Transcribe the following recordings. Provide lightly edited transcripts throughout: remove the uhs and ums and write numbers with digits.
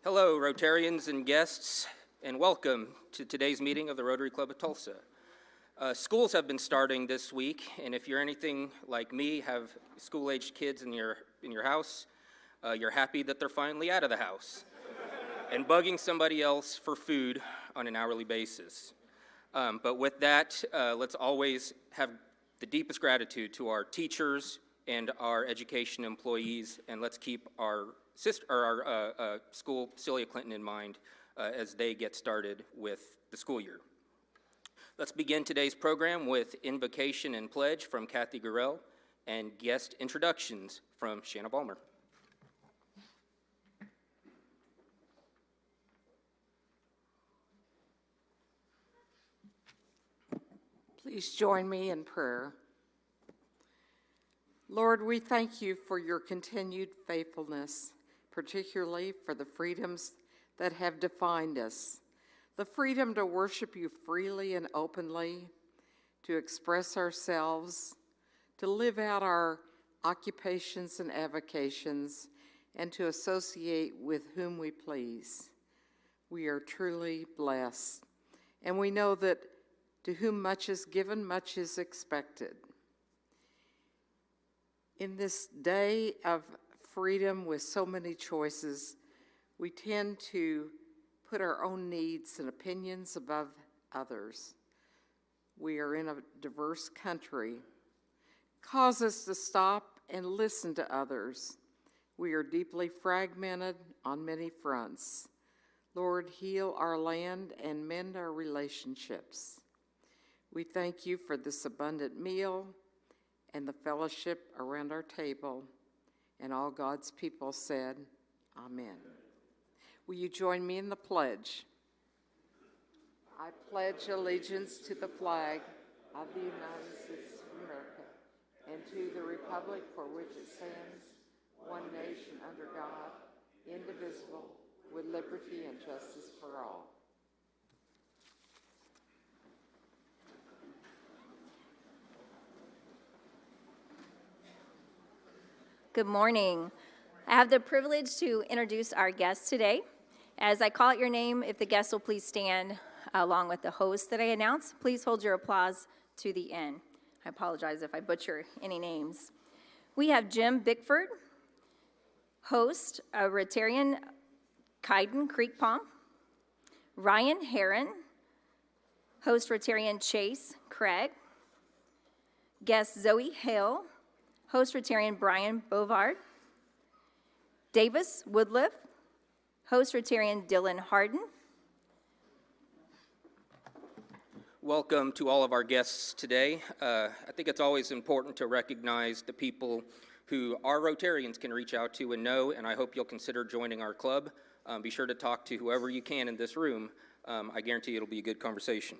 Hello, Rotarians and guests, and welcome to today's meeting of the Rotary Club of Tulsa. Schools have been starting this week, and if you're anything like me, have school-aged kids in your house, you're happy that they're finally out of the house and bugging somebody else for food on an hourly basis. But with that, let's always have the deepest gratitude to our teachers and our education employees, and let's keep our school, Celia Clinton, in mind as they get started with the school year. Let's begin today's program with invocation and pledge from Kathy Gurrell and guest introductions from Shanna Balmer. Please join me in prayer. Lord, we thank you for your continued faithfulness, particularly for the freedoms that have defined us. The freedom to worship you freely and openly, to express ourselves, to live out our occupations and avocations, and to associate with whom we please. We are truly blessed, and we know that to whom much is given, much is expected. In this day of freedom with so many choices, we tend to put our own needs and opinions above others. We are in a diverse country. Cause us to stop and listen to others. We are deeply fragmented on many fronts. Lord, heal our land and mend our relationships. We thank you for this abundant meal and the fellowship around our table. And all God's people said, Amen. Will you join me in the pledge? I pledge allegiance to the flag of the United States of America and to the republic for which it stands, one nation under God, indivisible, with liberty and justice for all. Good morning. I have the privilege to introduce our guest today. As I call out your name, if the guest will please stand along with the host that I announce, please hold your applause to the end. I apologize if I butcher any names. We have Jim Bickford, host of Rotarian Kiden Creek Palm, Ryan Herron, host Rotarian Chase Craig, guest Zoe Hale, host Rotarian Brian Bovard, Davis Woodliff, host Rotarian Dylan Harden. Welcome to all of our guests today. I think it's always important to recognize the people who our Rotarians can reach out to and know, and I hope you'll consider joining our club. Be sure to talk to whoever you can in this room. I guarantee it'll be a good conversation.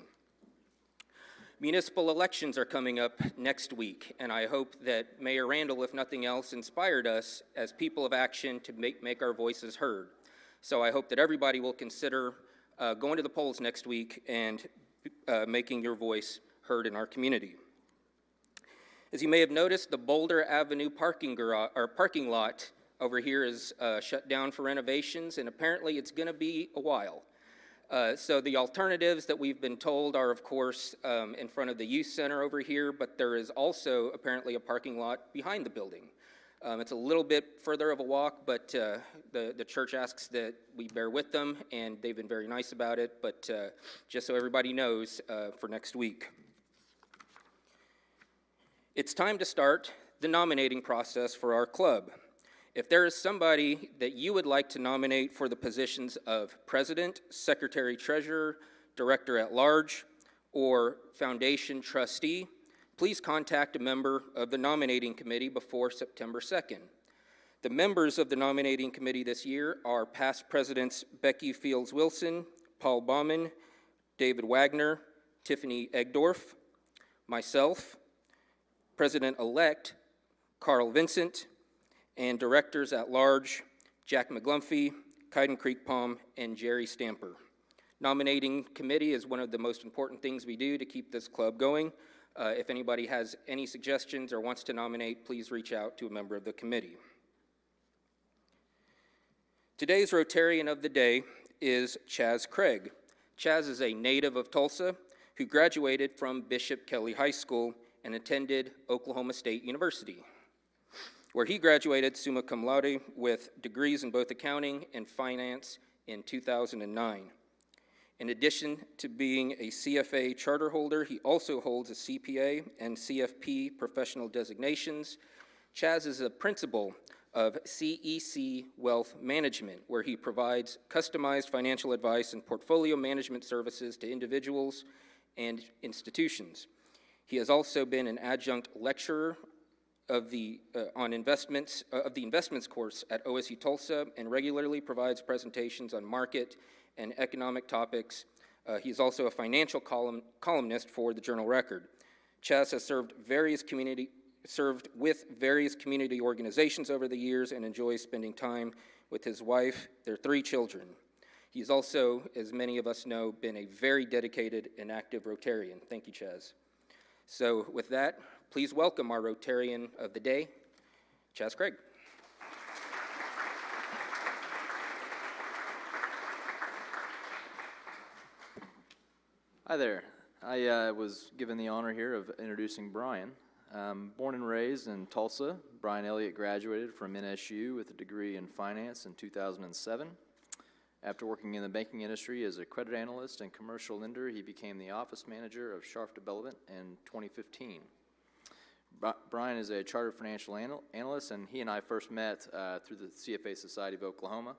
Municipal elections are coming up next week, and I hope that Mayor Randall, if nothing else, inspired us as people of action to make our voices heard. So I hope that everybody will consider going to the polls next week and making your voice heard in our community. As you may have noticed, the Boulder Avenue parking lot over here is shut down for renovations, and apparently it's going to be a while. So the alternatives that we've been told are, of course, in front of the youth center over here, but there is also apparently a parking lot behind the building. It's a little bit further of a walk, but the church asks that we bear with them, and they've been very nice about it, but just so everybody knows for next week. It's time to start the nominating process for our club. If there is somebody that you would like to nominate for the positions of President, Secretary Treasurer, Director at Large, or Foundation Trustee, please contact a member of the nominating committee before September 2nd. The members of the nominating committee this year are past presidents Becky Fields Wilson, Paul Baumann, David Wagner, Tiffany Egdorf, myself, President-elect Carl Vincent, and Directors at Large Jack McGlumphy, Kiden Creek Palm, and Jerry Stamper. Nominating committee is one of the most important things we do to keep this club going. If anybody has any suggestions or wants to nominate, please reach out to a member of the committee. Today's Rotarian of the day is Chaz Craig. Chaz is a native of Tulsa who graduated from Bishop Kelly High School and attended Oklahoma State University, where he graduated summa cum laude with degrees in both accounting and finance in 2009. In addition to being a CFA charter holder, he also holds a CPA and CFP professional designations. Chaz is a principal of CEC Wealth Management, where he provides customized financial advice and portfolio management services to individuals and institutions. He has also been an adjunct lecturer of the investments course at OSU Tulsa and regularly provides presentations on market and economic topics. He is also a financial columnist for the Journal Record. Chaz has served with various community organizations over the years and enjoys spending time with his wife, their 3 children. He's also, as many of us know, been a very dedicated and active Rotarian. Thank you, Chaz. So with that, please welcome our Rotarian of the day, Chaz Craig. Hi there. I was given the honor here of introducing Brian. Born and raised in Tulsa, Brian Elliott graduated from NSU with a degree in finance in 2007. After working in the banking industry as a credit analyst and commercial lender, he became the office manager of Sharf Development in 2015. Brian is a chartered financial analyst, and he and I first met through the CFA Society of Oklahoma.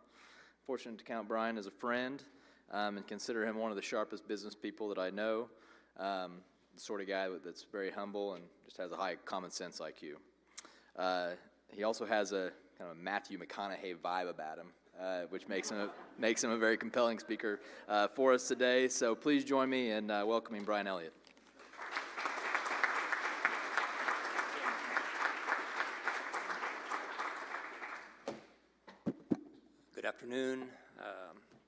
Fortunate to count Brian as a friend and consider him one of the sharpest business people that I know. The sort of guy that's very humble and just has a high common sense IQ. He also has a kind of Matthew McConaughey vibe about him, which makes him a very compelling speaker for us today. So please join me in welcoming Brian Elliott. Good afternoon.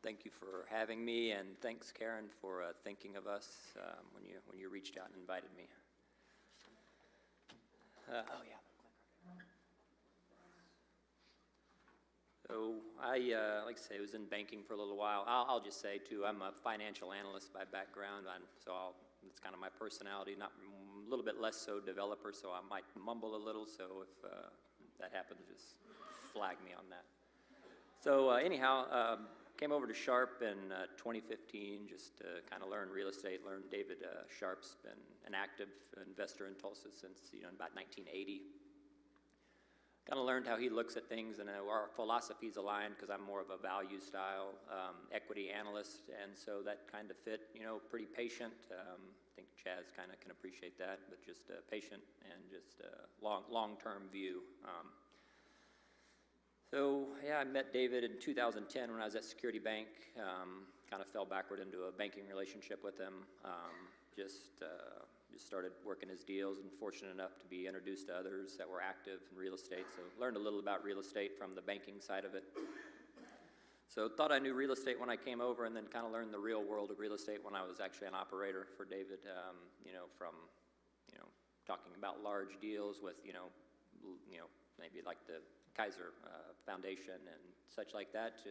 Thank you for having me, and thanks, Karen, for thinking of us when you reached out and invited me. So I, like I say, was in banking for a little while. I'll just say, too, I'm a financial analyst by background, it's kind of my personality, not a little bit less so developer, so I might mumble a little, so if that happens, just flag me on that. So anyhow, came over to Sharp in 2015 just to kind of learn real estate, learn David Sharp's been an active investor in Tulsa since, about 1980. Kind of learned how he looks at things, and our philosophies aligned because I'm more of a value style equity analyst, and so that kind of fit, pretty patient. I think Chaz kind of can appreciate that, but just patient and just long-term view. So, yeah, I met David in 2010 when I was at Security Bank. Kind of fell backward into a banking relationship with him. Just started working his deals and fortunate enough to be introduced to others that were active in real estate. So learned a little about real estate from the banking side of it. So thought I knew real estate when I came over, and then kind of learned the real world of real estate when I was actually an operator for David, from talking about large deals with, maybe like the Kaiser Foundation and such like that, to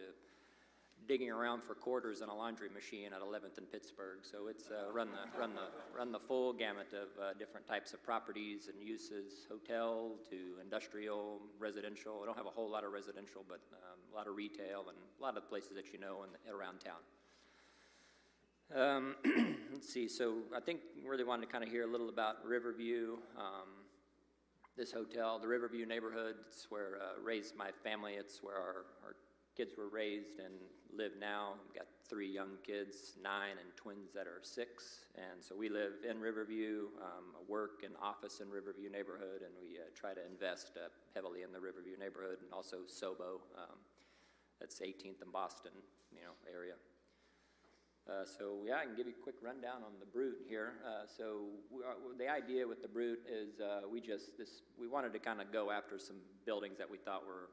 digging around for quarters in a laundry machine at 11th and Pittsburgh. So it's run the full gamut of different types of properties and uses, hotel to industrial, residential. I don't have a whole lot of residential, but a lot of retail and a lot of places that around town. Let's see, so I think really wanted to kind of hear a little about Riverview. This hotel, the Riverview neighborhood, it's where raised my family. It's where our kids were raised and live now. We've got 3 young kids, 9, and twins that are 6. And so we live in Riverview, work and office in Riverview neighborhood, and we try to invest heavily in the Riverview neighborhood, and also Sobo. That's 18th and Boston, area. So yeah, I can give you a quick rundown on the Brute here. The idea with the Brute is we wanted to kind of go after some buildings that we thought were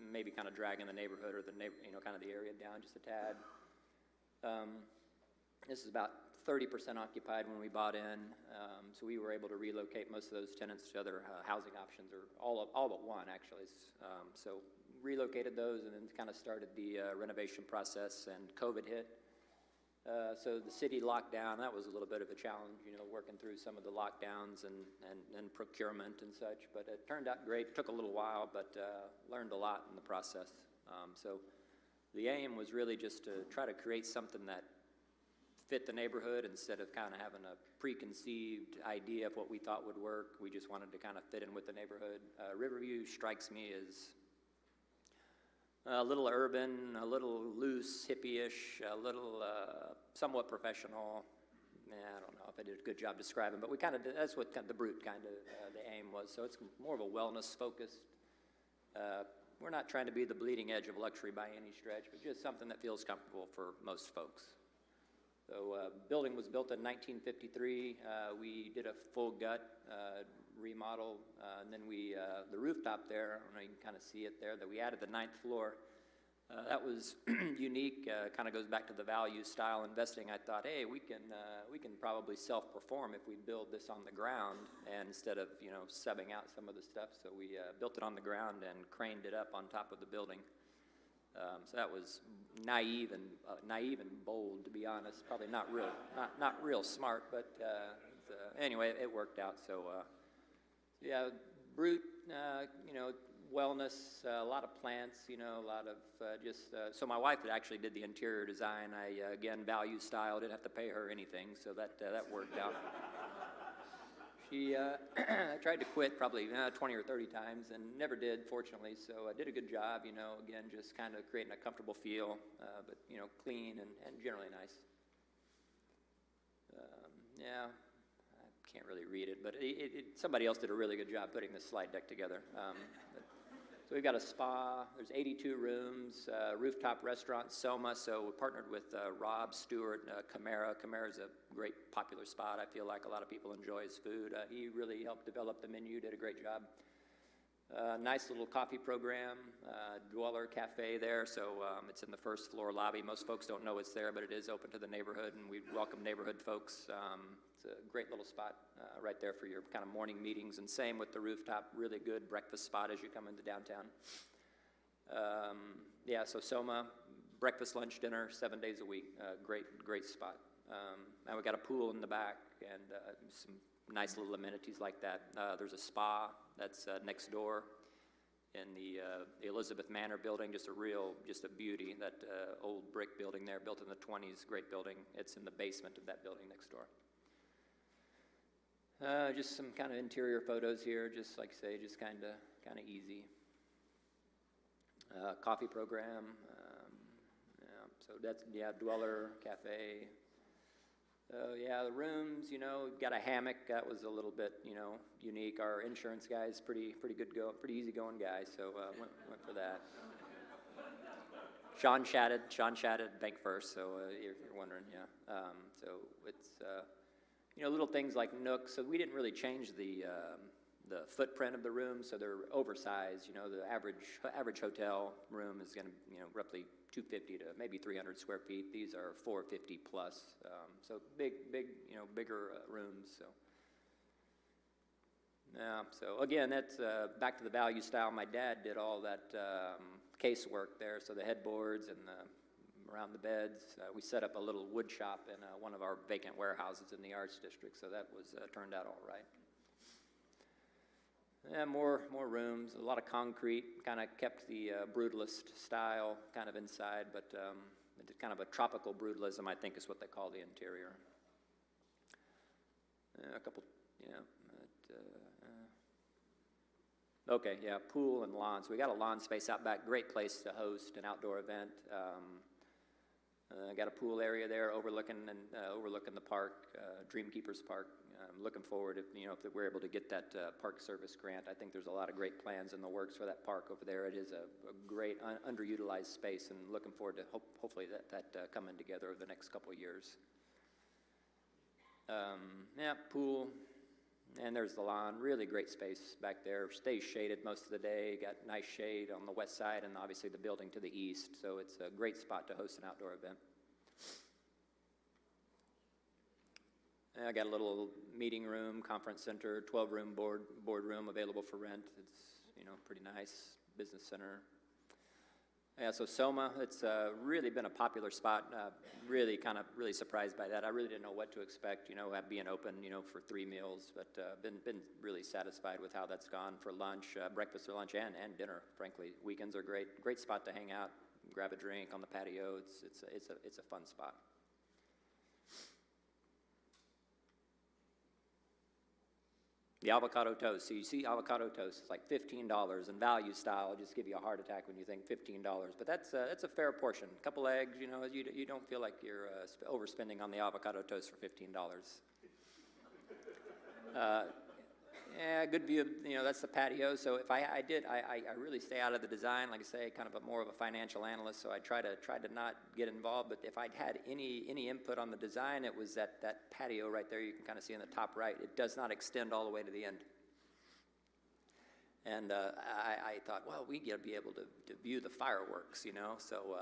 maybe kind of dragging the neighborhood or kind of the area down just a tad. This is about 30% occupied when we bought in, so we were able to relocate most of those tenants to other housing options, or all but one actually. So relocated those and then kind of started the renovation process, and COVID hit. So the city locked down. That was a little bit of a challenge, you know, working through some of the lockdowns and procurement and such, but it turned out great. It took a little while, but learned a lot in the process. So the aim was really just to try to create something that fit the neighborhood instead of kind of having a preconceived idea of what we thought would work. We just wanted to kind of fit in with the neighborhood. Riverview strikes me as a little urban, a little loose, hippie-ish, a little somewhat professional. I don't know if I did a good job describing, but we kind of did, that's what kind of the brute kind of the aim was. So it's more of a wellness focused. We're not trying to be the bleeding edge of luxury by any stretch, but just something that feels comfortable for most folks. So building was built in 1953. We did a full gut remodel, and then the rooftop there, I don't know, you can kind of see it there, that we added the 9th floor. That was unique, kind of goes back to the value style investing. I thought, hey, we can probably self-perform if we build this on the ground, and instead of, you know, subbing out some of the stuff. So we built it on the ground and craned it up on top of the building. So that was naive and bold, to be honest. Probably not real smart, but anyway, it worked out. So yeah, brute, you know, wellness, a lot of plants, you know, a lot of so my wife actually did the interior design. I again, value style, didn't have to pay her anything, so that worked out. She tried to quit probably 20 or 30 times and never did, fortunately, so I did a good job, you know, again, just kind of creating a comfortable feel, but, you know, clean and generally nice. Yeah, I can't really read it, but somebody else did a really good job putting this slide deck together. So we've got a spa, there's 82 rooms, rooftop restaurant, Soma, so we partnered with Rob Stewart, Camara. Camara's a great popular spot. I feel like a lot of people enjoy his food. He really helped develop the menu, did a great job. Nice little coffee program, Dweller Cafe there, so it's in the first floor lobby. Most folks don't know it's there, but it is open to the neighborhood, and we welcome neighborhood folks. It's a great little spot right there for your kind of morning meetings, and same with the rooftop, really good breakfast spot as you come into downtown. Yeah, so Soma, breakfast, lunch, dinner, 7 days a week, great spot. And we got a pool in the back and some nice little amenities like that. There's a spa that's next door in the Elizabeth Manor building, just a beauty, that old brick building there, built in the 20s, great building. It's in the basement of that building next door. Just some kind of interior photos here, just like I say, just kind of easy. Coffee program, yeah, so that's, yeah, Dweller Cafe. Yeah, the rooms, you know, we've got a hammock. That was a little bit, you know, unique. Our insurance guy's pretty easy going guy, so went for that. Sean chatted Bank First, so you're wondering, yeah. So it's, you know, little things like nooks. So we didn't really change the footprint of the rooms, so they're oversized. You know, the average hotel room is going to, you know, roughly 250 to maybe 300 square feet. These are 450 plus. So big, you know, bigger rooms. So yeah. So again, that's back to the value style. My dad did all that casework there. So the headboards and around the beds. We set up a little wood shop in one of our vacant warehouses in the Arts District. So that was turned out all right. Yeah, more rooms, a lot of concrete, kind of kept the brutalist style kind of inside, but kind of a tropical brutalism, I think, is what they call the interior. A couple, yeah. Okay, yeah, pool and lawn. So we got a lawn space out back, great place to host an outdoor event. Got a pool area there overlooking the park, Dreamkeepers Park. Looking forward, if we're able to get that park service grant. I think there's a lot of great plans in the works for that park over there. It is a great underutilized space, and looking forward to hopefully that coming together over the next couple of years. Yeah, pool, and there's the lawn. Really great space back there. Stays shaded most of the day. Got nice shade on the west side, and obviously the building to the east. So it's a great spot to host an outdoor event. I got a little meeting room, conference center, 12-room boardroom available for rent. It's, pretty nice business center. Yeah, so Soma, it's really been a popular spot. Really surprised by that. I really didn't know what to expect, being open, for 3 meals, but been really satisfied with how that's gone for lunch, breakfast or lunch, and dinner. Frankly, weekends are great spot to hang out, grab a drink on the patio. It's a fun spot. The avocado toast. So you see avocado toast, it's like $15, and value style will just give you a heart attack when you think $15. But that's a fair portion. A couple eggs, you don't feel like you're overspending on the avocado toast for $15. Yeah, good view. That's the patio. So if I really stay out of the design. Like I say, kind of more of a financial analyst. So I try to not get involved. But if I'd had any input on the design, it was that patio right there. You can kind of see in the top right. It does not extend all the way to the end. And I thought, well, we got to be able to view the fireworks, So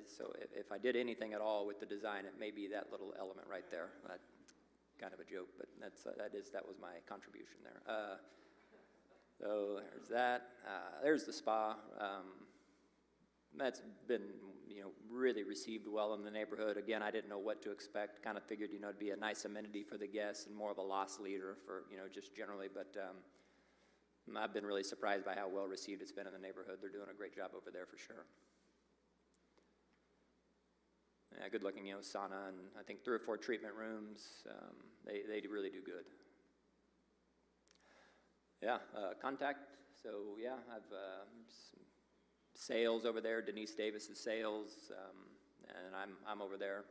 so if I did anything at all with the design, it may be that little element right there. Kind of a joke, but that was my contribution there. So there's that. There's the spa. That's been really received well in the neighborhood. Again, I didn't know what to expect. Kind of figured it'd be a nice amenity for the guests and more of a loss leader for just generally. But I've been really surprised by how well received it's been in the neighborhood. They're doing a great job over there for sure. Yeah, good looking, sauna, and I think 3 or 4 treatment rooms. They really do good. Yeah, contact. So yeah, I've some sales over there. Denise Davis's sales, and I'm over there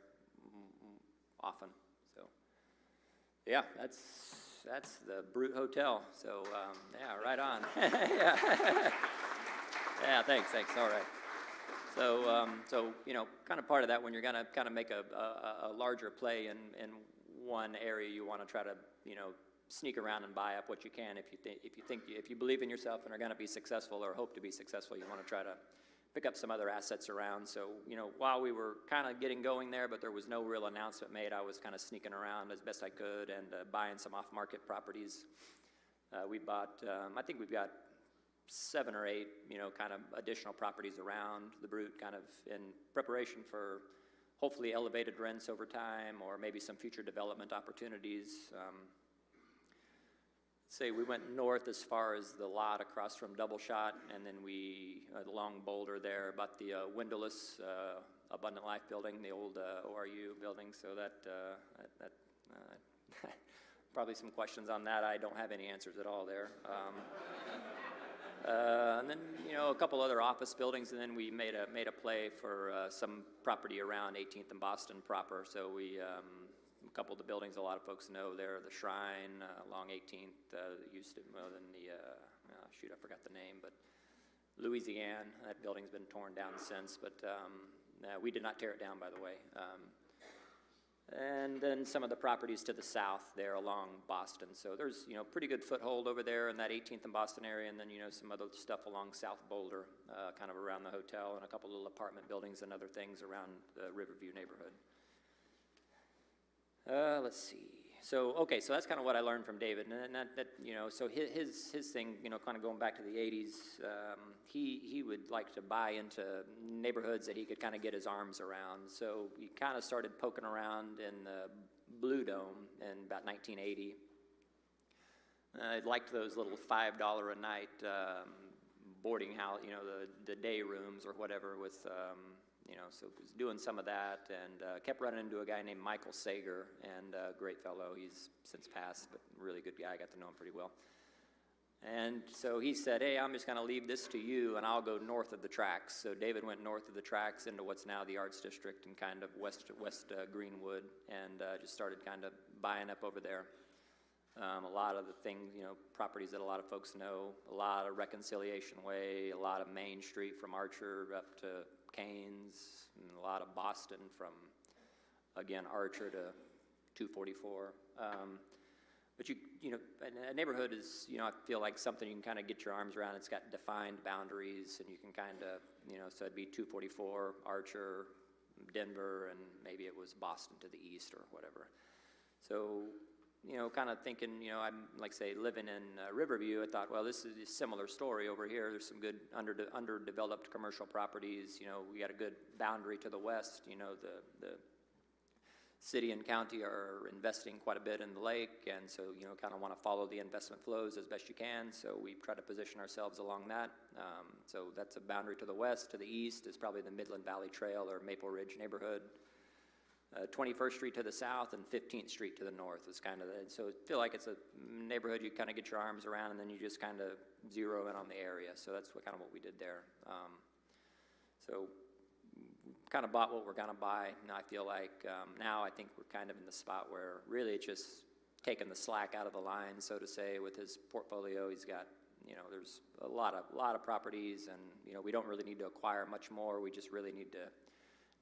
often. So yeah, that's the Brute Hotel. So yeah, right on. Yeah. Yeah, thanks. All right. So, kind of part of that when you're gonna kind of make a larger play in one area, you want to try to, sneak around and buy up what you can. If you believe in yourself and are going to be successful or hope to be successful, you want to try to pick up some other assets around. So, while we were kind of getting going there, but there was no real announcement made, I was kind of sneaking around as best I could and buying some off-market properties. We bought, I think we've got 7 or 8, kind of additional properties around the Brute, kind of in preparation for hopefully elevated rents over time or maybe some future development opportunities. Say we went north as far as the lot across from Double Shot, and then we, along Boulder there, bought the windowless Abundant Life building, the old ORU building, so that probably some questions on that. I don't have any answers at all there. And then, a couple other office buildings, and then we made a play for some property around 18th and Boston proper. So we, a couple of the buildings a lot of folks know there, the Shrine along 18th, used to, well, then I forgot the name, but Louisiana, that building's been torn down since, but we did not tear it down, by the way. And then some of the properties to the south there along Boston. So there's, pretty good foothold over there in that 18th and Boston area, and then, some other stuff along South Boulder, kind of around the hotel, and a couple little apartment buildings and other things around the Riverview neighborhood. Let's see. So, okay, so that's kind of what I learned from David, and that so his thing, kind of going back to the 80s, he would like to buy into neighborhoods that he could kind of get his arms around. So he kind of started poking around in the Blue Dome in about 1980. I liked those little $5 a night boarding house, the day rooms or whatever with. So was doing some of that and kept running into a guy named Michael Sager, and great fellow. He's since passed, but really good guy. I got to know him pretty well. And so he said, hey, I'm just going to leave this to you, and I'll go north of the tracks. So David went north of the tracks into what's now the Arts District and kind of west Greenwood, and just started kind of buying up over there. A lot of the things, properties that a lot of folks know, a lot of Reconciliation Way, a lot of Main Street from Archer up to Canes, and a lot of Boston from, again, Archer to 244. But a neighborhood is, I feel like something you can kind of get your arms around. It's got defined boundaries, and you can kind of, so it'd be 244, Archer, Denver, and maybe it was Boston to the east or whatever. So you know, kind of thinking, you know, I'm, like, say, living in Riverview, I thought, well, this is a similar story over here. There's some good underdeveloped commercial properties. You know, we got a good boundary to the west. You know, the city and county are investing quite a bit in the lake, and so, you know, kind of want to follow the investment flows as best you can, so we try to position ourselves along that. So that's a boundary to the west. To the east is probably the Midland Valley Trail or Maple Ridge neighborhood. 21st Street to the south and 15th Street to the north is kind of the, so I feel like it's a neighborhood you kind of get your arms around, and then you just kind of zero in on the area. So that's what we did there. So kind of bought what we're going to buy, and I feel like now I think we're kind of in the spot where really it's just taking the slack out of the line, so to say, with his portfolio. He's got, you know, there's a lot of properties, and, you know, we don't really need to acquire much more. We just really need to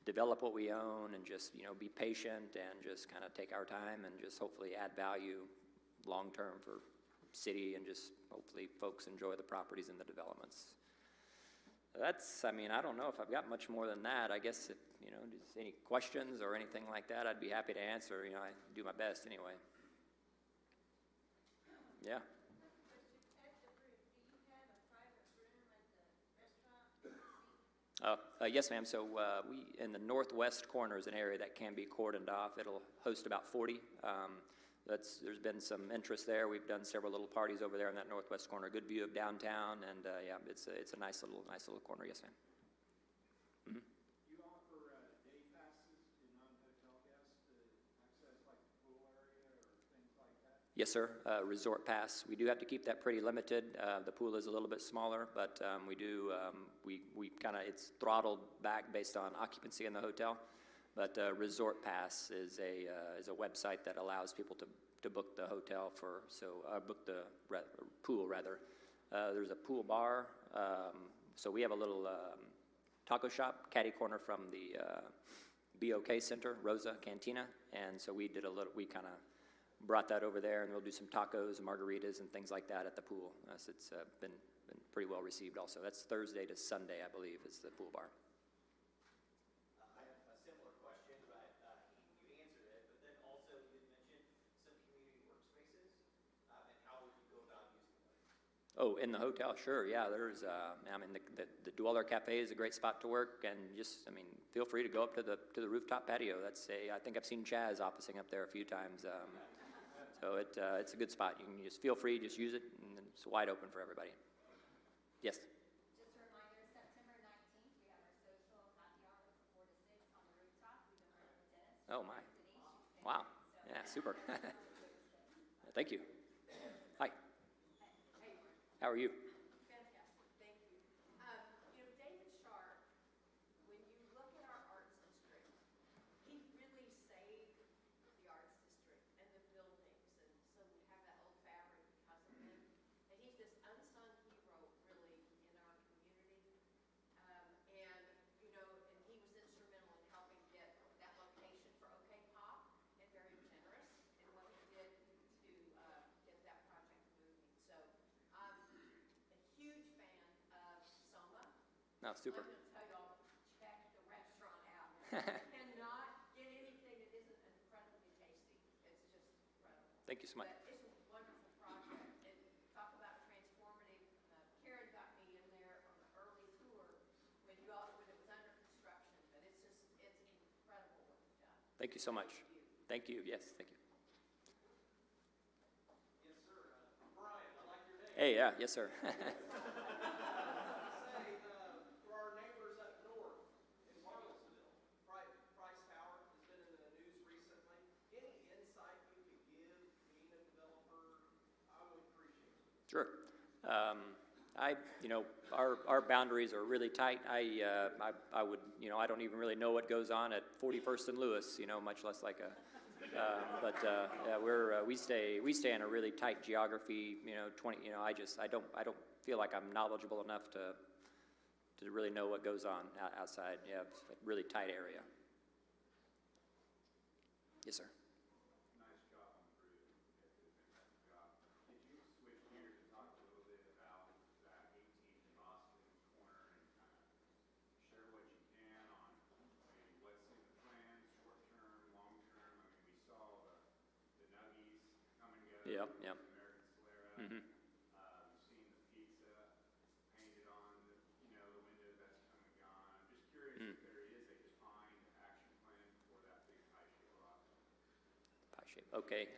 develop what we own and just, you know, be patient and just kind of take our time and just hopefully add value long term for city, and just hopefully folks enjoy the properties and the developments. That's, I mean, I don't know if I've got much more than that. I guess if, you know, just any questions or anything like that, I'd be happy to answer. You know, I do my best anyway. Yeah. Yes, ma'am. So we, in the northwest corner is an area that can be cordoned off. It'll host about 40. There's been some interest there. We've done several little parties over there in that northwest corner. Good view of downtown, and yeah, it's a nice little corner. Yes, ma'am. Mm-hmm. You offer day passes to non-hotel guests to access like the pool area or things like that? Yes, sir. Resort pass. We do have to keep that pretty limited. The pool is a little bit smaller, but we do, we kind of, it's throttled back based on occupancy in the hotel. But Resort Pass is a website that allows people to book the hotel for, book the pool rather. There's a pool bar. So we have a little taco shop, catty corner from the BOK Center, Rosa Cantina, and so we kind of brought that over there, and we'll do some tacos and margaritas and things like that at the pool. So it's been pretty well received also. That's Thursday to Sunday, I believe, is the pool bar. I have a similar question, but you answered it. But then also you had mentioned some community workspaces, and how would you go about using those? Oh, in the hotel, sure, yeah. There's, I mean, the Dweller Cafe is a great spot to work, and just, I mean, feel free to go up to the rooftop patio. I think I've seen Chaz officing up there a few times. So it's a good spot. You can just feel free, just use it, and it's wide open for everybody. Yes. Just a reminder, September 19th, we have our social happy hour from 4 to 6 on the rooftop. We've been working with Dennis. Oh, my. Denise. Wow. Yeah, super. Thank you. Hi. How are you? Fantastic, thank you. You know, David Sharp, when you look at our arts district, he really saved the arts district and the buildings, and so we have that old fabric because of him. And he's this unsung hero, really, in our community. And, you know, and he was instrumental in helping get that location for OK Pop, and very generous in what he did to get that project moving. So I'm a huge fan of Soma. No, super. I'm going to tell you all, check the restaurant out. Cannot get anything that isn't incredibly tasty. It's just incredible. Thank you so much. But it's a wonderful project. And talk about transformative. Karen got me in there on the early tour when it was under construction. But it's incredible what you've done. Thank you so much. Thank you. Yes, thank you. Yes, sir. Brian, I like your name. Hey, yeah, yes, sir. Say, for our neighbors up north in Marlesville, Price Tower has been in the news recently. Any insight you could give being a developer, I would appreciate it. Sure. You know, our boundaries are really tight. I would, you know, I don't even really know what goes on at 41st and Lewis, you know, much less like a, yeah, we stay in a really tight geography, you know, I don't feel like I'm knowledgeable enough to really know what goes on outside. Yeah, it's a really tight area. Yes, sir. Nice job on the bridge. Fantastic job. Did you switch gears and talk a little bit about that 18th and Boston corner and kind of share what you can on maybe what's in the plans, short term, long term? I mean, we saw the Nuggies Yep, yep. American Solera. We've seen the pizza painted on the, the windows, that's come and gone. I'm just curious if there is a defined action plan for that big pie-shaped lot. Pie shape, okay.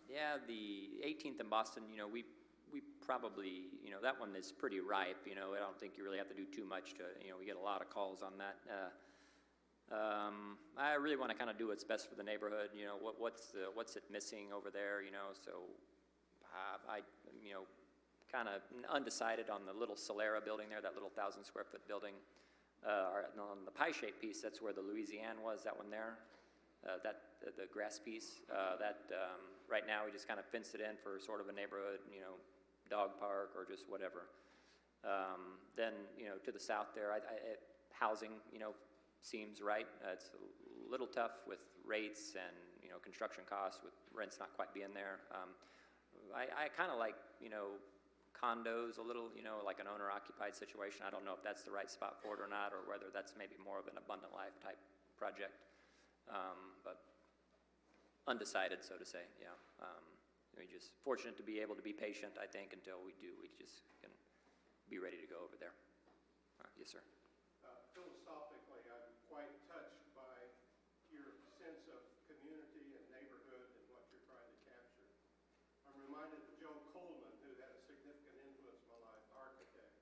Yeah, the 18th in Boston, we probably, that one is pretty ripe, I don't think you really have to do too much to, we get a lot of calls on that. I really want to kind of do what's best for the neighborhood, what's it missing over there, so I kind of undecided on the little Solera building there, that little 1,000 square foot building. On the pie-shaped piece, that's where the Louisiane was, that one there. The grass piece, right now we just kind of fenced it in for sort of a neighborhood, dog park or just whatever. Then, to the south there, housing, seems right. It's a little tough with rates and, construction costs with rents not quite being there. I kind of like, condos a little, like an owner-occupied situation. I don't know if that's the right spot for it or not, or whether that's maybe more of an abundant life type project. But undecided, so to say, yeah. We're just fortunate to be able to be patient, I think, until we just can be ready to go over there. Yes, sir. Philosophically, I'm quite touched by your sense of community and neighborhood and what you're trying to capture. I'm reminded of Joe Coleman, who had a significant influence in my life, architect.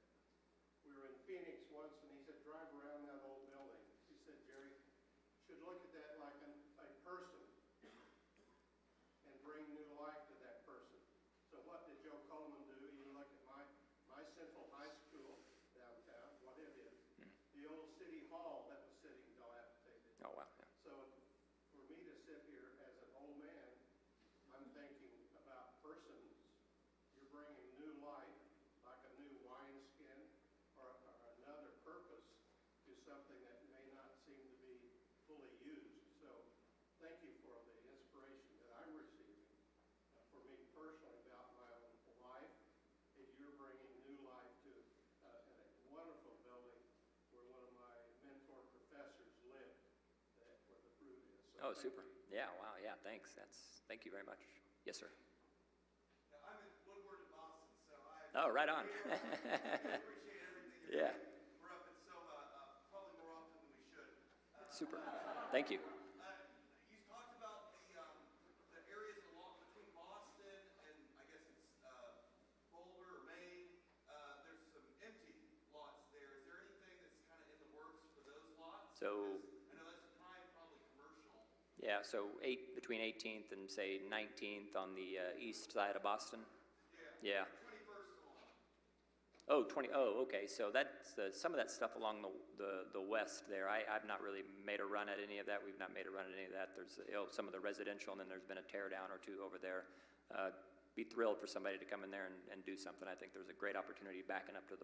We were in Phoenix once, and he said, drive around that old building. He said, Jerry, you should look at that like a person and bring new life to that person. So what did Joe Coleman do? He looked at my Central High School downtown, what it is, the old city hall that was sitting dilapidated. Oh, wow, yeah. So for me to sit here as an old man, I'm thinking about persons. You're bringing new life, like a new wineskin or another purpose to something that may not seem to be fully used. So thank you for the inspiration that I'm receiving for me personally about my own life, and you're bringing new life to a wonderful building where one of my mentor professors lived, where the fruit is. So Oh, super. Yeah, wow, yeah, thanks. Thank you very much. Yes, sir. Yeah, I'm in Woodward in Boston, so Oh, right on. I appreciate everything you're Yeah, doing. We're up in Soma probably more often than we should. super. Thank you. You talked about the areas along between Boston and I guess it's Boulder or Maine. There's some empty lots there. Is there anything that's kind of in the works for those lots? So, I know that's prime, probably commercial. yeah, so between 18th and say 19th on the east side of Boston. Yeah. 21st along. Oh, okay. So that's some of that stuff along the west there. I've not really made a run at any of that. We've not made a run at any of that. There's some of the residential, and then there's been a tear down or two over there. Be thrilled for somebody to come in there and do something. I think there's a great opportunity backing up to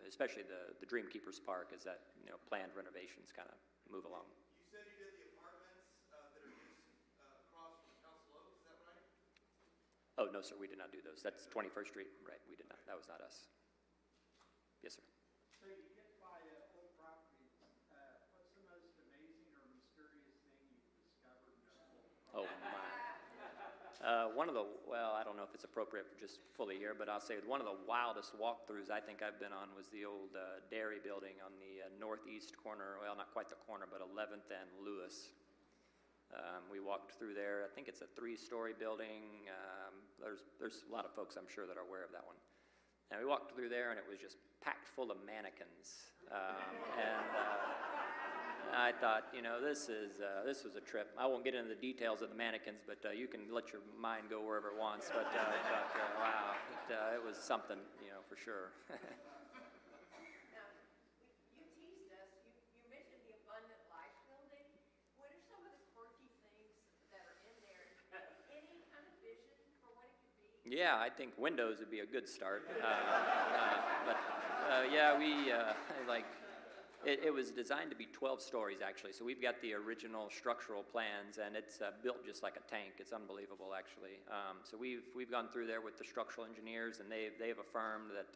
especially the Dream Keepers Park as that planned renovations kind of move along. You said you did the apartments that are just across from Council Oaks, is that right? Oh, no, sir, we did not do those. That's 21st Street. Right, we did not. That was not us. Yes, sir. So you get by old properties, what's the most amazing or mysterious thing you've discovered in an old property? Oh, my. I don't know if it's appropriate for just fully here, but I'll say one of the wildest walkthroughs I think I've been on was the old dairy building on the northeast corner, well, not quite the corner, but 11th and Lewis. We walked through there. I think it's a 3-story building. There's a lot of folks, I'm sure, that are aware of that one. And we walked through there, and it was just packed full of mannequins. I thought, this was a trip. I won't get into the details of the mannequins, but you can let your mind go wherever it wants. But wow, it was something, for sure. Now, you teased us, you mentioned the Abundant Life building. What are some of the quirky things that are in there? Any kind of vision for what it could be? Yeah, I think windows would be a good start. It was designed to be 12 stories, actually. So we've got the original structural plans, and it's built just like a tank. It's unbelievable, actually. So we've gone through there with the structural engineers, and they've affirmed that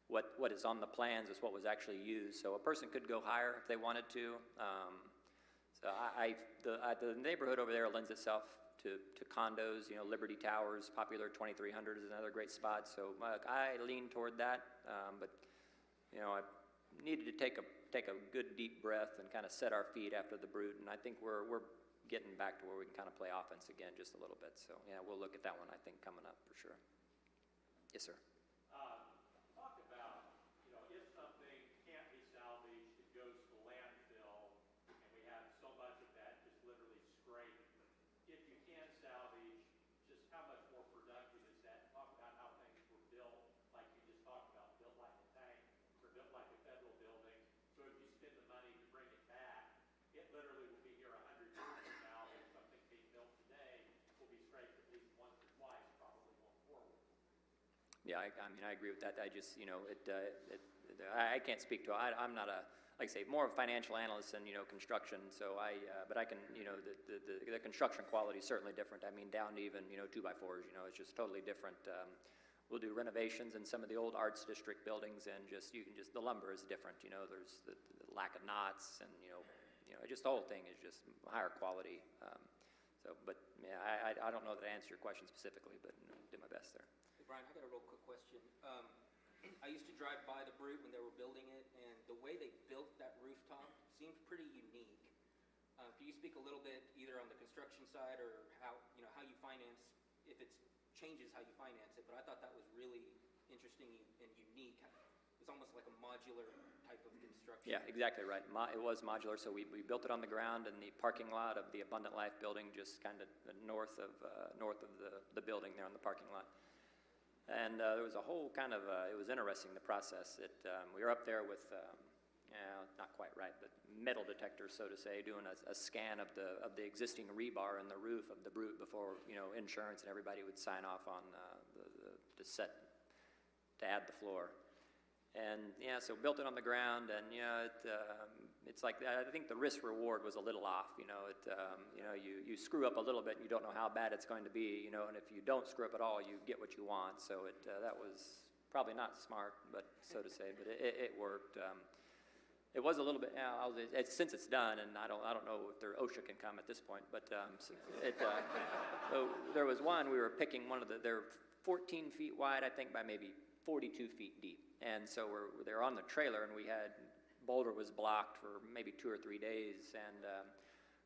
what is on the plans is what was actually used. So a person could go higher if they wanted to. The neighborhood over there lends itself to condos, Liberty Towers, popular 2300 is another great spot. So I lean toward that, but I needed to take a good deep breath and kind of set our feet after the brute, and I think we're getting back to where we can kind of play offense again just a little bit. So yeah, we'll look at that one, I think, coming up for sure. Yes, sir. Talk about, if something can't be salvaged, it goes to landfill, and we have so much of that just literally scraped. If you can salvage, just how much more productive is that? Talk about how things were built, like you just talked about, built like a tank, or built like a federal building. So if you spend the money to bring it back, it literally will be here 100 years from now, and something being built today will be scraped at least once or twice, probably going forward. Yeah, I mean, I agree with that. I just, I can't speak to it. I'm not like I say, more of a financial analyst than, construction. So but I can, the construction quality is certainly different. I mean, down to even, 2x4s, it's just totally different. We'll do renovations in some of the old arts district buildings, and the lumber is different. There's the lack of knots, and, just the whole thing is just higher quality. But yeah, I don't know that I answer your question specifically, but did my best there. Hey, Brian, I got a real quick question. I used to drive by the Brute when they were building it, and the way they built that rooftop seemed pretty unique. Can you speak a little bit either on the construction side or how you finance, if it changes how you finance it? But I thought that was really interesting and unique. It was almost like a modular type of construction. Yeah, exactly right. It was modular, so we built it on the ground in the parking lot of the Abundant Life building, just kind of north of the building there on the parking lot. And there was a whole kind of, it was interesting, the process. We were up there with, not quite right, but metal detectors, so to say, doing a scan of the existing rebar in the roof of the Brute before, insurance and everybody would sign off on the set to add the floor. And yeah, so built it on the ground, and it's like, I think the risk reward was a little off. You screw up a little bit, and you don't know how bad it's going to be. And if you don't screw up at all, you get what you want. So that was probably not smart, but so to say, but it worked. It was a little bit. Since it's done, and I don't know if OSHA can come at this point, but so there was one. We were picking one of they're 14 feet wide, I think, by maybe 42 feet deep. And so they're on the trailer, and Boulder was blocked for maybe 2 or 3 days, and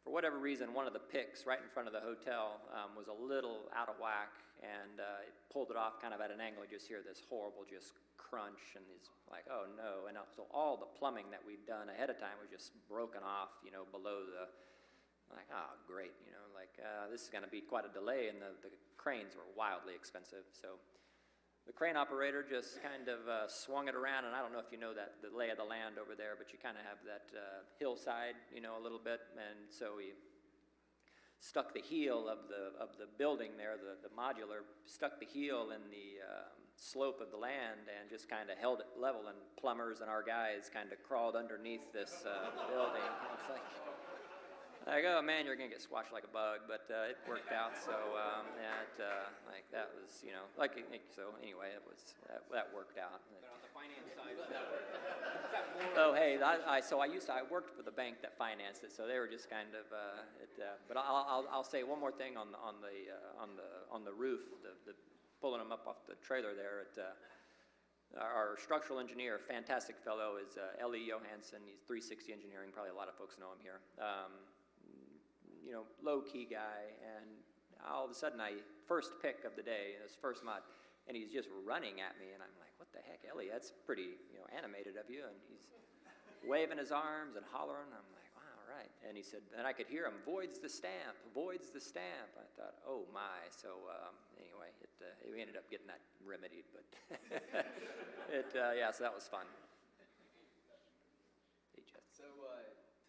for whatever reason, one of the picks right in front of the hotel was a little out of whack, and it pulled it off kind of at an angle. You just hear this horrible just crunch, and he's like, oh no. And so all the plumbing that we'd done ahead of time was just broken off, below like, oh, great, this is going to be quite a delay, and the cranes were wildly expensive. So the crane operator just kind of swung it around, and I don't know if you know the lay of the land over there, but you kind of have that hillside, a little bit, and so he stuck the heel of the building there, the modular, stuck the heel in the slope of the land and just kind of held it level, and plumbers and our guys kind of crawled underneath this building. It's like, oh man, you're gonna get squashed like a bug, but it worked out. So that was, so anyway, that worked out. But on the finance side, is that more? Oh hey, I worked for the bank that financed it, so they were just kind of but I'll say one more thing on the roof, the pulling them up off the trailer there. Our structural engineer, fantastic fellow, is Ellie Johansson. He's 360 Engineering. Probably a lot of folks know him here. Low-key guy, and all of a sudden, first pick of the day, this first mod, and he's just running at me, and I'm like, what the heck, Ellie, that's pretty, animated of you, and he's waving his arms and hollering, and I'm like, wow, all right, and he said, and I could hear him, voids the stamp, voids the stamp. I thought, oh my, so anyway, we ended up getting that remedied, but so that was fun. Hey, Jess. So,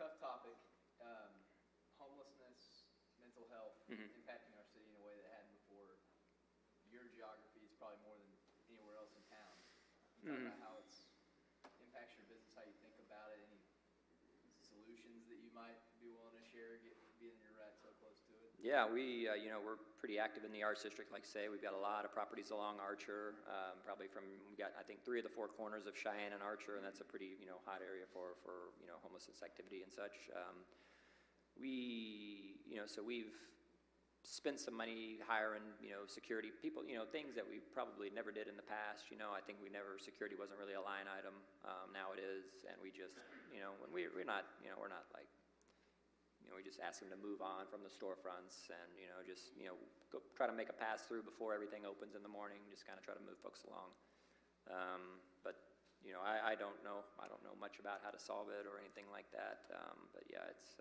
tough topic. Homelessness, mental health, impacting our city in a way that hadn't before. Your geography is probably more than anywhere else in town. Talk about how it impacts your business, how you think about it, any solutions that you might be willing to share, being you're right so close to it. Yeah, we're pretty active in the Arts District, like I say. We've got a lot of properties along Archer, we got, I think, 3 of the 4 corners of Cheyenne and Archer, and that's a pretty, hot area for homelessness activity and such. So we've spent some money hiring, security people, things that we probably never did in the past. I think security wasn't really a line item. Now it is, and we just, when we're not like, we just ask them to move on from the storefronts and, go try to make a pass through before everything opens in the morning, just kind of try to move folks along. But, I don't know much about how to solve it or anything like that. But yeah, it's,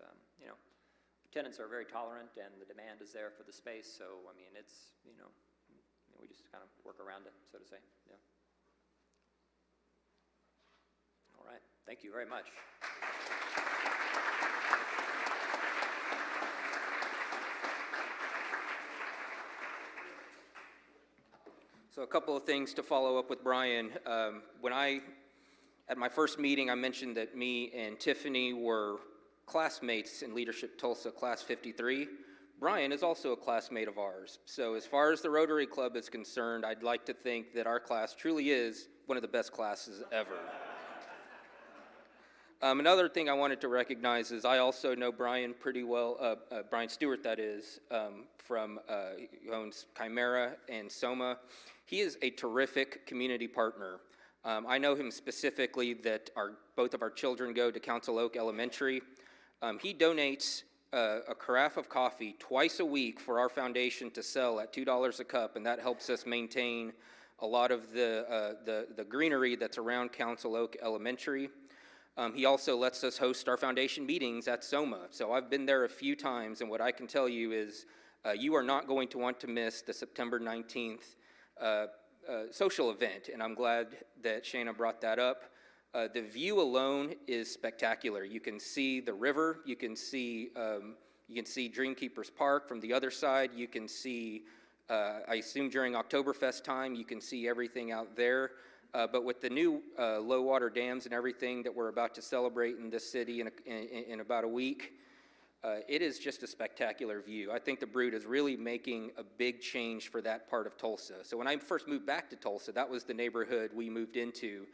tenants are very tolerant and the demand is there for the space. So, I mean, it's, we just kind of work around it, so to say. Yeah. All right. Thank you very much. So a couple of things to follow up with Brian. At my first meeting, I mentioned that me and Tiffany were classmates in Leadership Tulsa, Class 53. Brian is also a classmate of ours. So as far as the Rotary Club is concerned, I'd like to think that our class truly is one of the best classes ever. Another thing I wanted to recognize is I also know Brian pretty well, Brian Stewart, that is, who owns Chimera and Soma. He is a terrific community partner. I know him specifically that both of our children go to Council Oak Elementary. He donates a carafe of coffee twice a week for our foundation to sell at $2 a cup, and that helps us maintain a lot of the greenery that's around Council Oak Elementary. He also lets us host our foundation meetings at Soma. So I've been there a few times, and what I can tell you is you are not going to want to miss the September 19th social event, and I'm glad that Shana brought that up. The view alone is spectacular. You can see the river. You can see Dreamkeepers Park from the other side. You can see, I assume during Oktoberfest time, you can see everything out there. But with the new low water dams and everything that we're about to celebrate in this city in about a week, it is just a spectacular view. I think the Brood is really making a big change for that part of Tulsa. So when I first moved back to Tulsa, that was the neighborhood we moved into,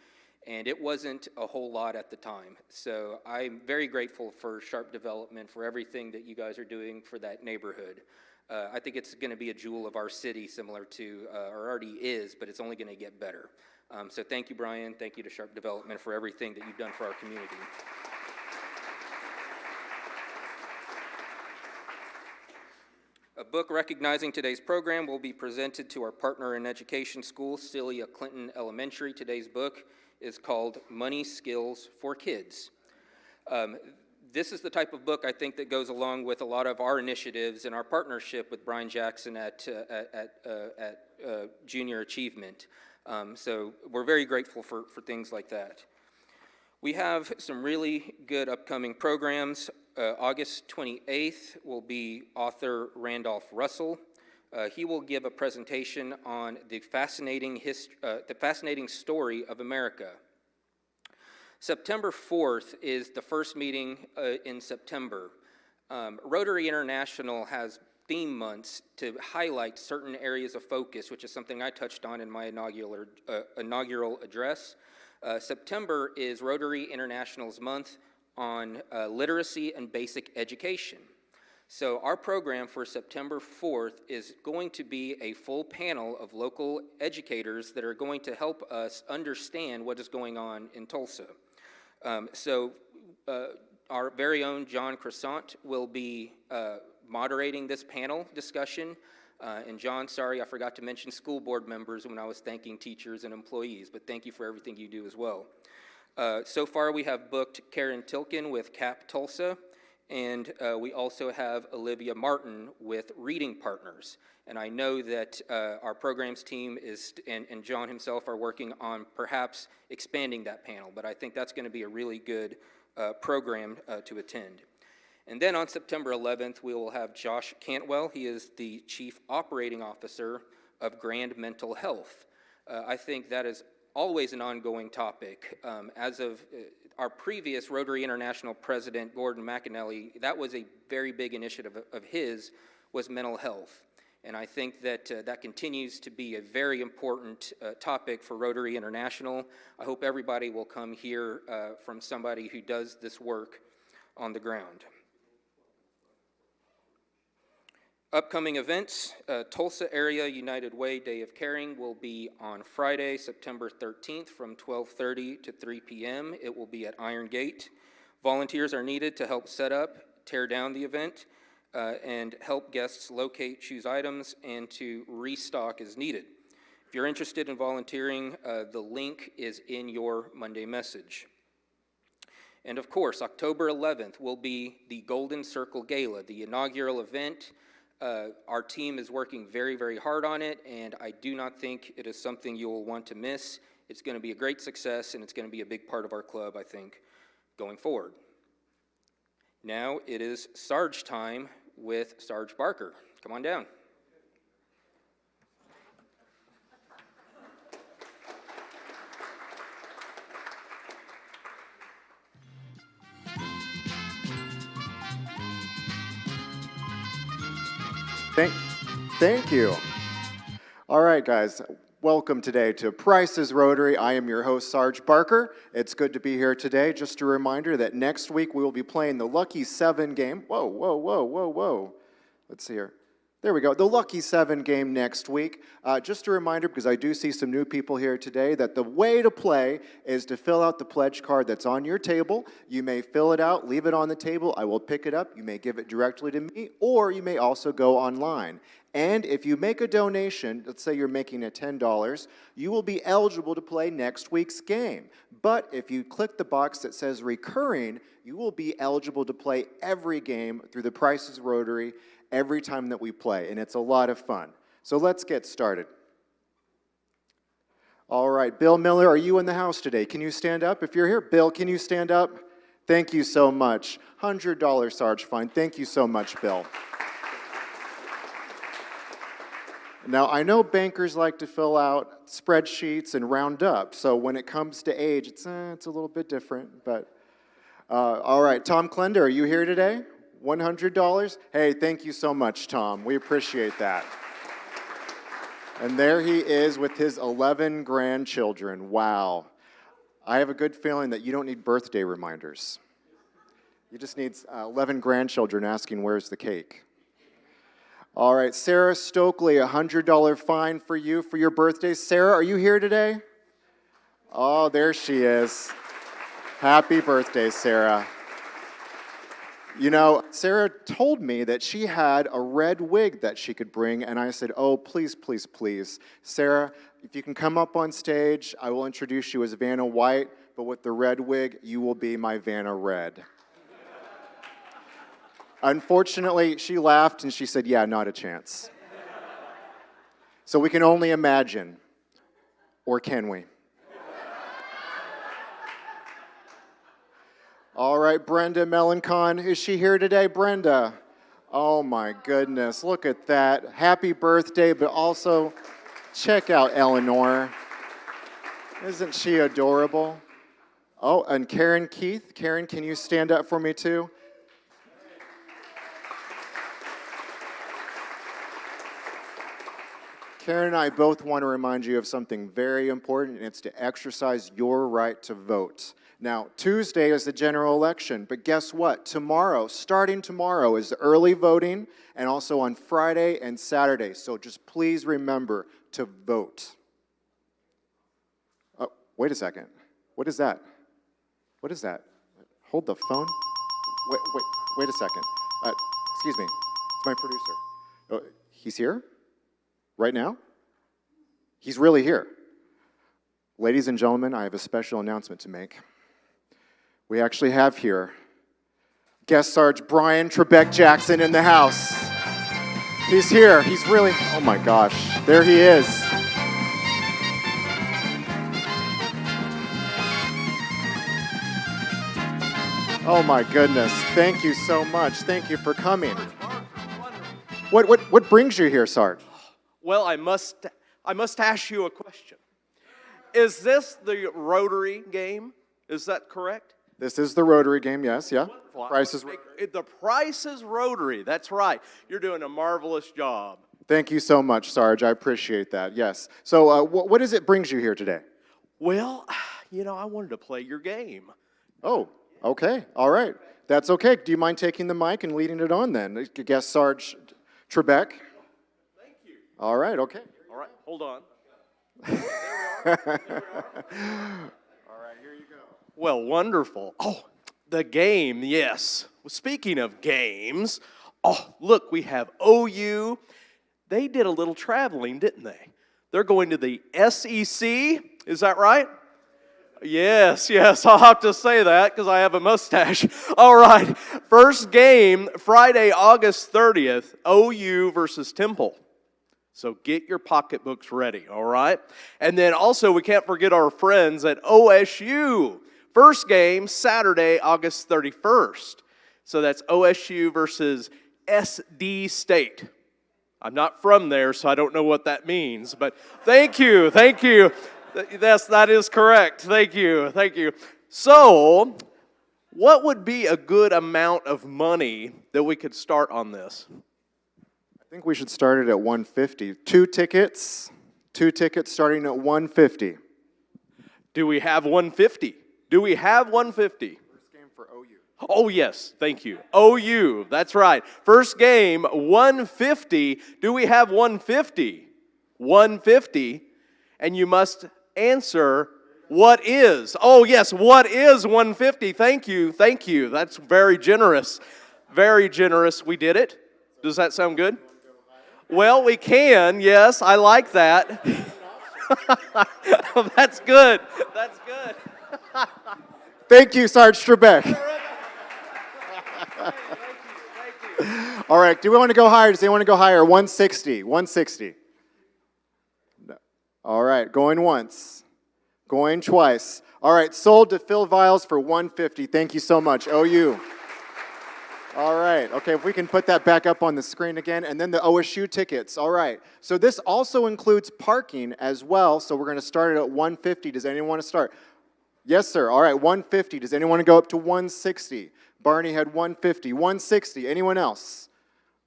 and it wasn't a whole lot at the time. So I'm very grateful for Sharp Development, for everything that you guys are doing for that neighborhood. I think it's going to be a jewel of our city, similar to, or already is, but it's only going to get better. So thank you, Brian. Thank you to Sharp Development for everything that you've done for our community. A book recognizing today's program will be presented to our partner in education school, Celia Clinton Elementary. Today's book is called Money Skills for Kids. This is the type of book I think that goes along with a lot of our initiatives and our partnership with Brian Jackson at Junior Achievement. So we're very grateful for things like that. We have some really good upcoming programs. August 28th will be author Randolph Russell. He will give a presentation on the fascinating story of America. September 4th is the first meeting in September. Rotary International has theme months to highlight certain areas of focus, which is something I touched on in my inaugural address. September is Rotary International's month on literacy and basic education. So our program for September 4th is going to be a full panel of local educators that are going to help us understand what is going on in Tulsa. Our very own John Croissant will be moderating this panel discussion. And John, sorry, I forgot to mention school board members when I was thanking teachers and employees, but thank you for everything you do as well. So far, we have booked Karen Tilkin with CAP Tulsa, and we also have Olivia Martin with Reading Partners. And I know that our programs team and John himself are working on perhaps expanding that panel, but I think that's going to be a really good program to attend. And then on September 11th, we will have Josh Cantwell. He is the Chief Operating Officer of Grand Mental Health. I think that is always an ongoing topic. As of our previous Rotary International President, Gordon McAnally, that was a very big initiative of his, was mental health. And I think that that continues to be a very important topic for Rotary International. I hope everybody will come hear from somebody who does this work on the ground. Upcoming events, Tulsa Area United Way Day of Caring will be on Friday, September 13th from 12:30 to 3 p.m. It will be at Iron Gate. Volunteers are needed to help set up, tear down the event, and help guests locate, choose items, and to restock as needed. If you're interested in volunteering, the link is in your Monday message. And of course, October 11th will be the Golden Circle Gala, the inaugural event. Our team is working very, very hard on it, and I do not think it is something you will want to miss. It's going to be a great success, and it's going to be a big part of our club, I think, going forward. Now it is Sarge time with Sarge Barker. Come on down. Thank you. All right, guys. Welcome today to Price's Rotary. I am your host, Sarge Barker. It's good to be here today. Just a reminder that next week we will be playing the Lucky 7 game. Whoa, whoa, whoa, whoa, whoa. Let's see here. There we go. The Lucky 7 game next week. Just a reminder, because I do see some new people here today, that the way to play is to fill out the pledge card that's on your table. You may fill it out, leave it on the table. I will pick it up. You may give it directly to me, or you may also go online. And if you make a donation, let's say you're making it $10, you will be eligible to play next week's game. But if you click the box that says recurring, you will be eligible to play every game through the Price's Rotary every time that we play, and it's a lot of fun. So let's get started. All right, Bill Miller, are you in the house today? Can you stand up if you're here? Bill, can you stand up? Thank you so much. $100 Sarge fine. Thank you so much, Bill. Now, I know bankers like to fill out spreadsheets and round up, so when it comes to age, it's a little bit different, but all right, Tom Klender, are you here today? $100? Hey, thank you so much, Tom. We appreciate that. And there he is with his 11 grandchildren. Wow. I have a good feeling that you don't need birthday reminders. You just need 11 grandchildren asking, where's the cake? All right, Sarah Stokely, $100 fine for you for your birthday. Sarah, are you here today? Oh, there she is. Happy birthday, Sarah. You know, Sarah told me that she had a red wig that she could bring, and I said, oh, please, please, please. Sarah, if you can come up on stage, I will introduce you as Vanna White, but with the red wig, you will be my Vanna Red. Unfortunately, she laughed and she said, yeah, not a chance. So we can only imagine, or can we? All right, Brenda Melancon, is she here today, Brenda? Oh my goodness, look at that. Happy birthday, but also check out Eleanor. Isn't she adorable? Oh, and Karen Keith. Karen, can you stand up for me too? Karen and I both want to remind you of something very important, and it's to exercise your right to vote. Now, Tuesday is the general election, but guess what? Tomorrow, starting tomorrow, is early voting, and also on Friday and Saturday. So just please remember to vote. Oh, wait a second. What is that? What is that? Hold the phone. Wait a second. Excuse me. It's my producer. Oh, he's here? Right now? He's really here. Ladies and gentlemen, I have a special announcement to make. We actually have here Guest Sarge Brian Trebek Jackson in the house. He's here. He's really, oh my gosh, there he is. Oh my goodness, thank you so much. Thank you for coming. What brings you here, Sarge? Well, I must ask you a question. Is this the Rotary game? Is that correct? This is the Rotary game, yes, yeah. Price is The Price is Rotary, that's right. You're doing a marvelous job. Thank you so much, Sarge. I appreciate that, yes. So what is it brings you here today? Well, you know, I wanted to play your game. Oh, okay, all right. That's okay. Do you mind taking the mic and leading it on then? Guest Sarge Trebek? Thank you. All right, okay. All right, hold on. All right, here you go. Well, wonderful. Oh, the game, yes. Well, speaking of games, oh, look, we have OU. They did a little traveling, didn't they? They're going to the SEC, is that right? Yes, I'll have to say that because I have a mustache. All right, first game, Friday, August 30th, OU versus Temple. So get your pocketbooks ready, all right? And then also, we can't forget our friends at OSU. First game, Saturday, August 31st. So that's OSU versus SD State. I'm not from there, so I don't know what that means, but thank you. Yes, that is correct. Thank you. So, what would be a good amount of money that we could start on this? I think we should start it at 150. Two tickets starting at 150. Do we have 150? First game for OU. Oh, yes, thank you. OU, that's right. First game, 150. Do we have 150? 150. And you must answer, what is? Oh, yes, what is 150? Thank you. That's very generous. We did it. Does that sound good? Well, we can, yes, I like that. That's good. Thank you, Sarge Trebek. All right, do we want to go higher? Does anyone want to go higher? 160. No. All right, going once. Going twice. All right, sold to Phil Viles for 150. Thank you so much, OU. All right, okay, if we can put that back up on the screen again, and then the OSU tickets. All right, so this also includes parking as well, so we're going to start it at 150. Does anyone want to start? Yes, sir. All right, 150. Does anyone want to go up to 160? Barney had 150. 160. Anyone else?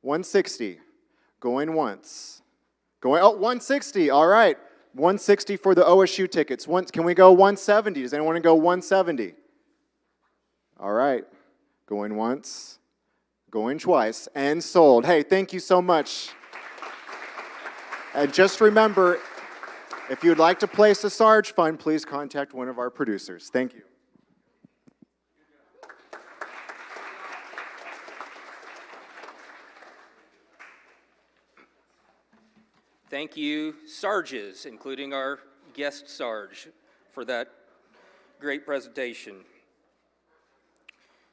160. Going once. 160. All right. 160 for the OSU tickets. Can we go 170? Does anyone want to go 170? All right. Going once. Going twice. And sold. Hey, thank you so much. And just remember, if you'd like to place a Sarge fund, please contact one of our producers. Thank you. Thank you, Sarges, including our guest Sarge, for that great presentation.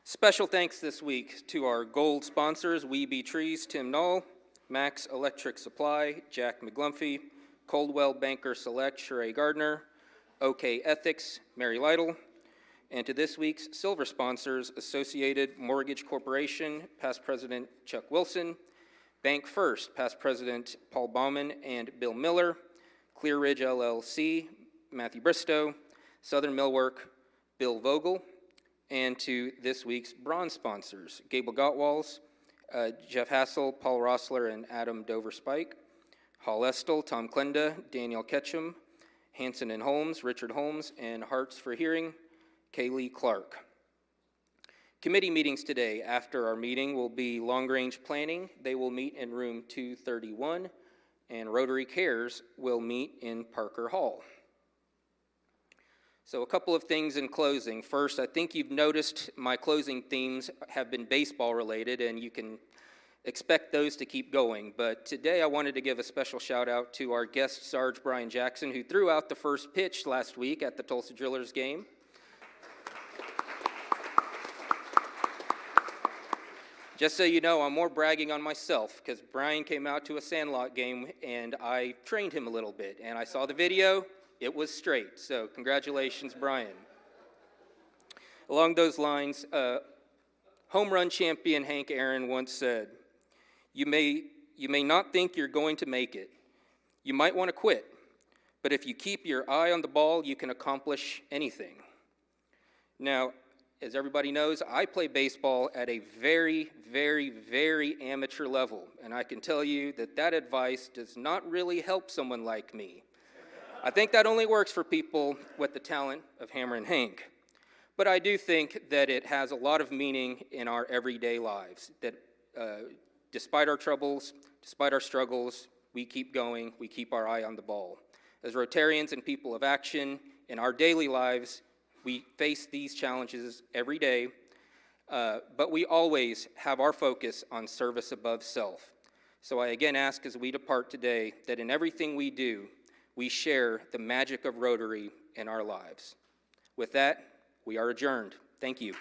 Special thanks this week to our gold sponsors, We Be Trees, Tim Knoll, Max Electric Supply, Jack McGlumphy, Coldwell Banker Select, Sheree Gardner, OK Ethics, Mary Lytle, and to this week's silver sponsors, Associated Mortgage Corporation, past president Chuck Wilson, Bank First, past president Paul Baumann and Bill Miller, Clear Ridge LLC, Matthew Bristow, Southern Millwork, Bill Vogel, and to this week's bronze sponsors, Gable Gottwalls, Jeff Hassel, Paul Rossler, and Adam Dover-Spike, Hall Estel, Tom Klenda, Daniel Ketchum, Hanson and Holmes, Richard Holmes, and Hearts for Hearing, Kaylee Clark. Committee meetings today. After our meeting will be long-range planning. They will meet in room 231, and Rotary Cares will meet in Parker Hall. So a couple of things in closing. First, I think you've noticed my closing themes have been baseball related, and you can expect those to keep going. But today I wanted to give a special shout out to our guest Sarge Brian Jackson, who threw out the first pitch last week at the Tulsa Drillers game. Just so you know, I'm more bragging on myself because Brian came out to a Sandlot game and I trained him a little bit. And I saw the video, it was straight. So congratulations, Brian. Along those lines, home run champion Hank Aaron once said, you may not think you're going to make it. You might want to quit. But if you keep your eye on the ball, you can accomplish anything. Now, as everybody knows, I play baseball at a very, very, very amateur level, and I can tell you that that advice does not really help someone like me. I think that only works for people with the talent of Hammer and Hank. But I do think that it has a lot of meaning in our everyday lives, that Despite our troubles, despite our struggles, we keep going, we keep our eye on the ball. As Rotarians and people of action, in our daily lives, we face these challenges every day, but we always have our focus on service above self. So I again ask as we depart today that in everything we do, we share the magic of Rotary in our lives. With that, we are adjourned. Thank you.